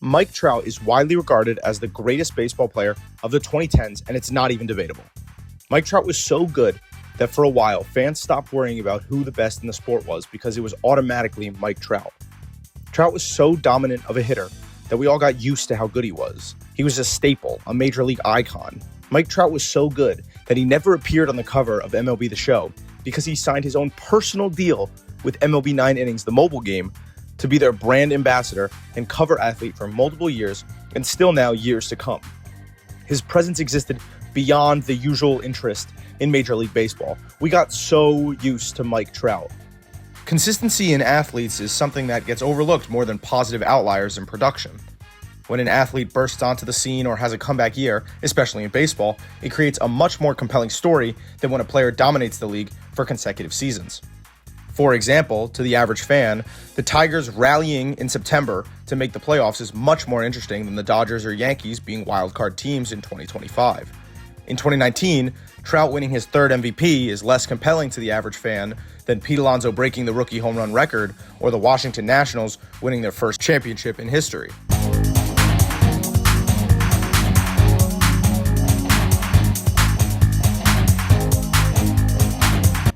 Mike Trout is widely regarded as the greatest baseball player of the 2010s, and it's not even debatable. Mike Trout was so good that for a while, fans stopped worrying about who the best in the sport was because it was automatically Mike Trout. Trout was so dominant of a hitter that we all got used to how good he was. He was a staple, a major league icon. Mike Trout was so good that he never appeared on the cover of MLB The Show because he signed his own personal deal with MLB 9 Innings, the mobile game, to be their brand ambassador and cover athlete for multiple years and still now years to come. His presence existed beyond the usual interest in Major League Baseball. We got so used to Mike Trout. Consistency in athletes is something that gets overlooked more than positive outliers in production. When an athlete bursts onto the scene or has a comeback year, especially in baseball, it creates a much more compelling story than when a player dominates the league for consecutive seasons. For example, to the average fan, the Tigers rallying in September to make the playoffs is much more interesting than the Dodgers or Yankees being wildcard teams in 2025. In 2019, Trout winning his third MVP is less compelling to the average fan than Pete Alonso breaking the rookie home run record or the Washington Nationals winning their first championship in history.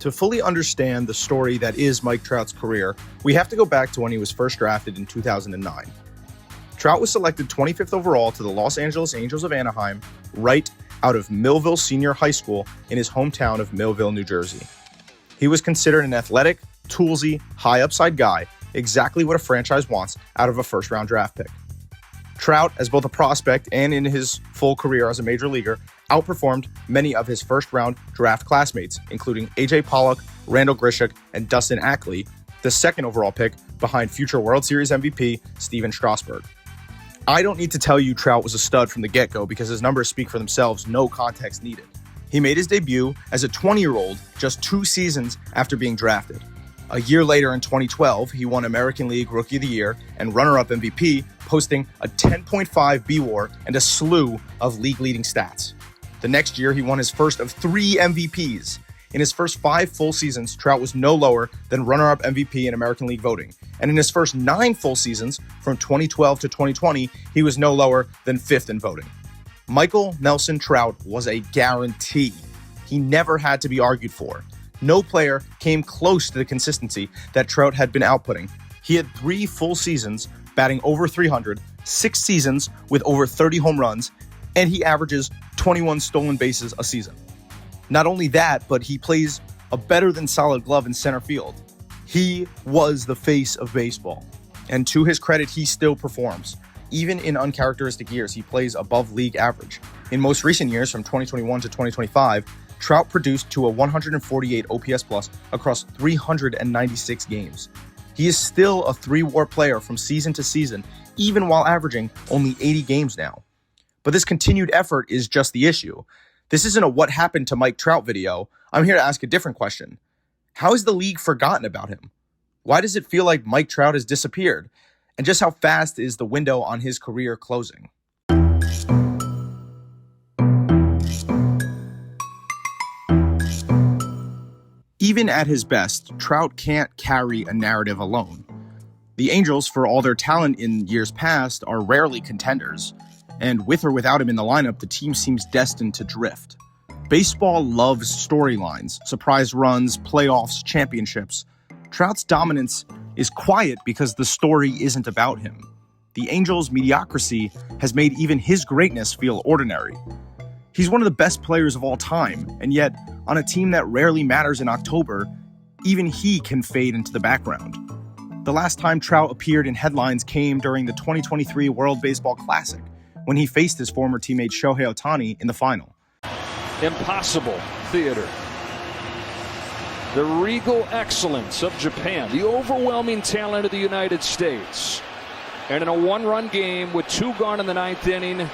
To fully understand the story that is Mike Trout's career, we have to go back to when he was first drafted in 2009. Trout was selected 25th overall to the Los Angeles Angels of Anaheim right out of Millville Senior High School in his hometown of Millville, New Jersey. He was considered an athletic, toolsy, high-upside guy, exactly what a franchise wants out of a first-round draft pick. Trout, as both a prospect and in his full career as a major leaguer, outperformed many of his first-round draft classmates, including A.J. Pollock, Randall Grichuk, and Dustin Ackley, the second overall pick behind future World Series MVP Steven Strasburg. I don't need to tell you Trout was a stud from the get-go because his numbers speak for themselves, no context needed. He made his debut as a 20-year-old just 2 seasons after being drafted. A year later in 2012, he won American League Rookie of the Year and runner-up MVP, posting a 10.5 BWAR and a slew of league-leading stats. The next year, he won his first of 3 MVPs. In his first 5 full seasons, Trout was no lower than runner-up MVP in American League voting. And in his first 9 full seasons, from 2012 to 2020, he was no lower than 5th in voting. Michael Nelson Trout was a guarantee. He never had to be argued for. No player came close to the consistency that Trout had been outputting. He had 3 full seasons batting over 300, 6 seasons with over 30 home runs, and he averages 21 stolen bases a season. Not only that, but he plays a better than solid glove in center field. He was the face of baseball. And to his credit, he still performs. Even in uncharacteristic years, he plays above league average. In most recent years, from 2021 to 2025, Trout produced to a 148 OPS plus across 396 games. He is still a 3-WAR player from season to season, even while averaging only 80 games now. But this continued effort is just the issue. This isn't a what happened to Mike Trout video. I'm here to ask a different question. How has the league forgotten about him? Why does it feel like Mike Trout has disappeared? And just how fast is the window on his career closing? Even at his best, Trout can't carry a narrative alone. The Angels, for all their talent in years past, are rarely contenders. And with or without him in the lineup, the team seems destined to drift. Baseball loves storylines, surprise runs, playoffs, championships. Trout's dominance is quiet because the story isn't about him. The Angels' mediocrity has made even his greatness feel ordinary. He's one of the best players of all time, and yet, on a team that rarely matters in October, even he can fade into the background. The last time Trout appeared in headlines came during the 2023 World Baseball Classic, when he faced his former teammate Shohei Ohtani in the final. Impossible theater. The regal excellence of Japan, the overwhelming talent of the United States. And in a 1-run game with 2 gone in the 9th inning,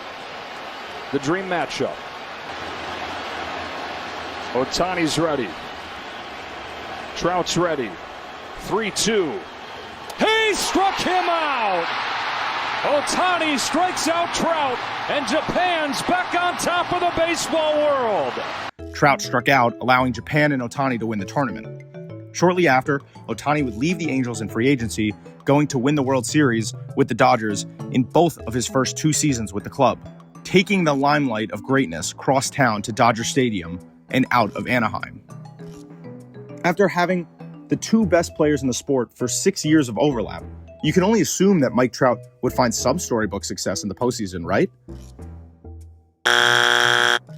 the dream matchup. Ohtani's ready. Trout's ready. 3-2. He struck him out! Ohtani strikes out Trout, and Japan's back on top of the baseball world. Trout struck out, allowing Japan and Ohtani to win the tournament. Shortly after, Ohtani would leave the Angels in free agency, going to win the World Series with the Dodgers in both of his first 2 seasons with the club, taking the limelight of greatness cross town to Dodger Stadium and out of Anaheim. After having the 2 best players in the sport for 6 years of overlap, you can only assume that Mike Trout would find some storybook success in the postseason, right?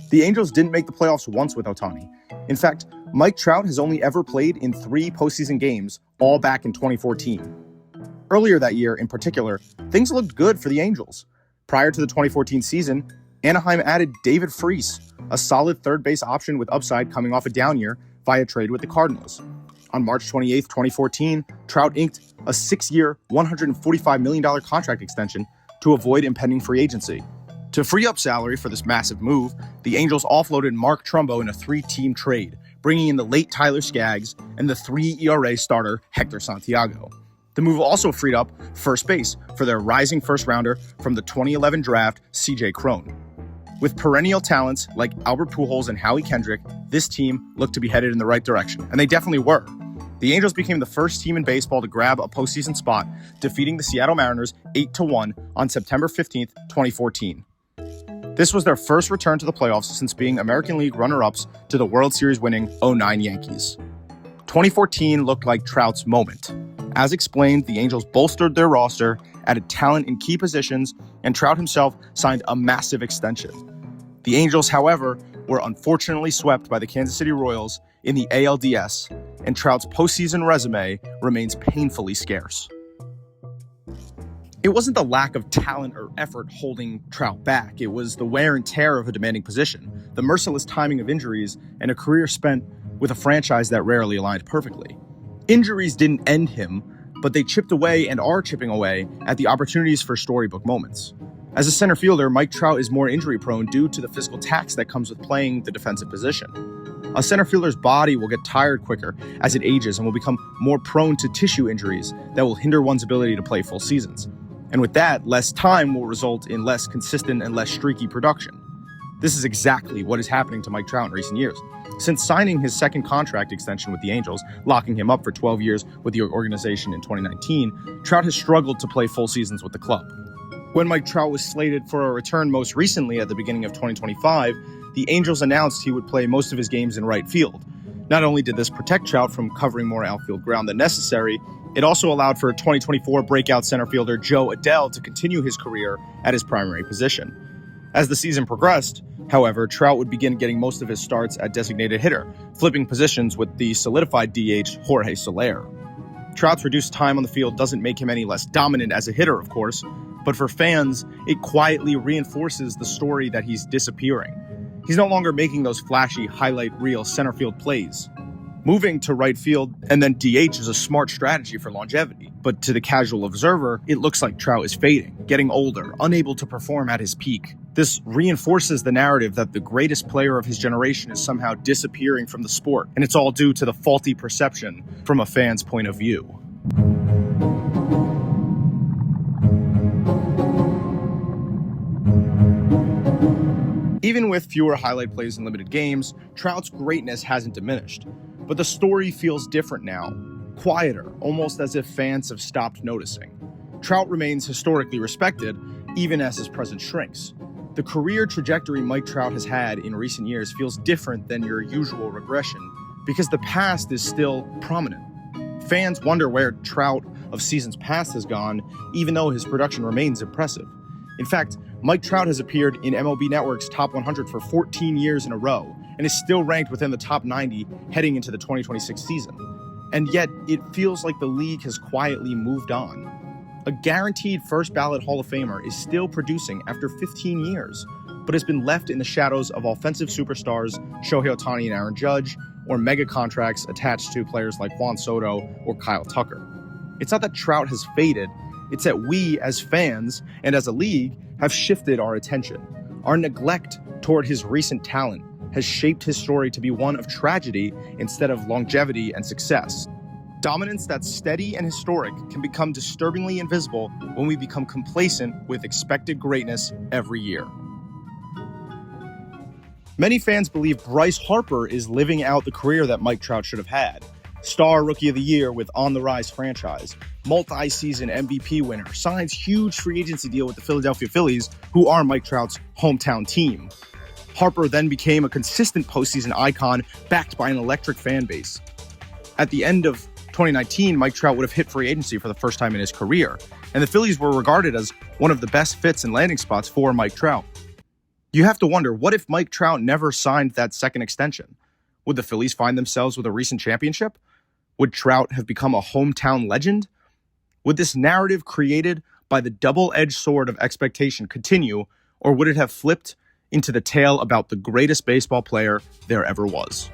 The Angels didn't make the playoffs once with Ohtani. In fact, Mike Trout has only ever played in 3 postseason games, all back in 2014. Earlier that year, in particular, things looked good for the Angels. Prior to the 2014 season, Anaheim added David Freese, a solid third base option with upside coming off a down year via trade with the Cardinals. On March 28, 2014, Trout inked a 6-year, $145 million contract extension to avoid impending free agency. To free up salary for this massive move, the Angels offloaded Mark Trumbo in a 3-team trade, bringing in the late Tyler Skaggs and the 3 ERA starter Hector Santiago. The move also freed up first base for their rising first-rounder from the 2011 draft, C.J. Cron. With perennial talents like Albert Pujols and Howie Kendrick, this team looked to be headed in the right direction, and they definitely were. The Angels became the first team in baseball to grab a postseason spot, defeating the Seattle Mariners 8-1 on September 15, 2014. This was their first return to the playoffs since being American League runner-ups to the World Series winning 2009 Yankees. 2014 looked like Trout's moment. As explained, the Angels bolstered their roster, added talent in key positions, and Trout himself signed a massive extension. The Angels, however, were unfortunately swept by the Kansas City Royals in the ALDS, and Trout's postseason resume remains painfully scarce. It wasn't the lack of talent or effort holding Trout back. It was the wear and tear of a demanding position, the merciless timing of injuries, and a career spent with a franchise that rarely aligned perfectly. Injuries didn't end him, but they chipped away and are chipping away at the opportunities for storybook moments. As a center fielder, Mike Trout is more injury-prone due to the physical tax that comes with playing the defensive position. A center fielder's body will get tired quicker as it ages and will become more prone to tissue injuries that will hinder one's ability to play full seasons. And with that, less time will result in less consistent and less streaky production. This is exactly what is happening to Mike Trout in recent years. Since signing his second contract extension with the Angels, locking him up for 12 years with the organization in 2019, Trout has struggled to play full seasons with the club. When Mike Trout was slated for a return most recently at the beginning of 2025, the Angels announced he would play most of his games in right field. Not only did this protect Trout from covering more outfield ground than necessary, it also allowed for 2024 breakout center fielder Joe Adell to continue his career at his primary position. As the season progressed, however, Trout would begin getting most of his starts at designated hitter, flipping positions with the solidified DH Jorge Soler. Trout's reduced time on the field doesn't make him any less dominant as a hitter, of course, but for fans, it quietly reinforces the story that he's disappearing. He's no longer making those flashy highlight reel center field plays. Moving to right field and then DH is a smart strategy for longevity, but to the casual observer, it looks like Trout is fading, getting older, unable to perform at his peak. This reinforces the narrative that the greatest player of his generation is somehow disappearing from the sport, and it's all due to the faulty perception from a fan's point of view. Even with fewer highlight plays and limited games, Trout's greatness hasn't diminished. But the story feels different now, quieter, almost as if fans have stopped noticing. Trout remains historically respected, even as his presence shrinks. The career trajectory Mike Trout has had in recent years feels different than your usual regression, because the past is still prominent. Fans wonder where Trout of seasons past has gone, even though his production remains impressive. In fact, Mike Trout has appeared in MLB Network's Top 100 for 14 years in a row, and is still ranked within the top 90 heading into the 2026 season. And yet, it feels like the league has quietly moved on. A guaranteed first-ballot Hall of Famer is still producing after 15 years, but has been left in the shadows of offensive superstars Shohei Ohtani and Aaron Judge, or mega contracts attached to players like Juan Soto or Kyle Tucker. It's not that Trout has faded, it's that we, as fans and as a league, have shifted our attention. Our neglect toward his recent talent has shaped his story to be one of tragedy instead of longevity and success. Dominance that's steady and historic can become disturbingly invisible when we become complacent with expected greatness every year. Many fans believe Bryce Harper is living out the career that Mike Trout should have had. star rookie of the year with on the rise franchise, multi-season MVP winner, signs huge free agency deal with the Philadelphia Phillies, who are Mike Trout's hometown team. Harper then became a consistent postseason icon backed by an electric fan base. At the end of 2019, Mike Trout would have hit free agency for the first time in his career, and the Phillies were regarded as one of the best fits and landing spots for Mike Trout. You have to wonder, what if Mike Trout never signed that second extension? Would the Phillies find themselves with a recent championship? Would Trout have become a hometown legend? Would this narrative created by the double-edged sword of expectation continue, or would it have flipped into the tale about the greatest baseball player there ever was?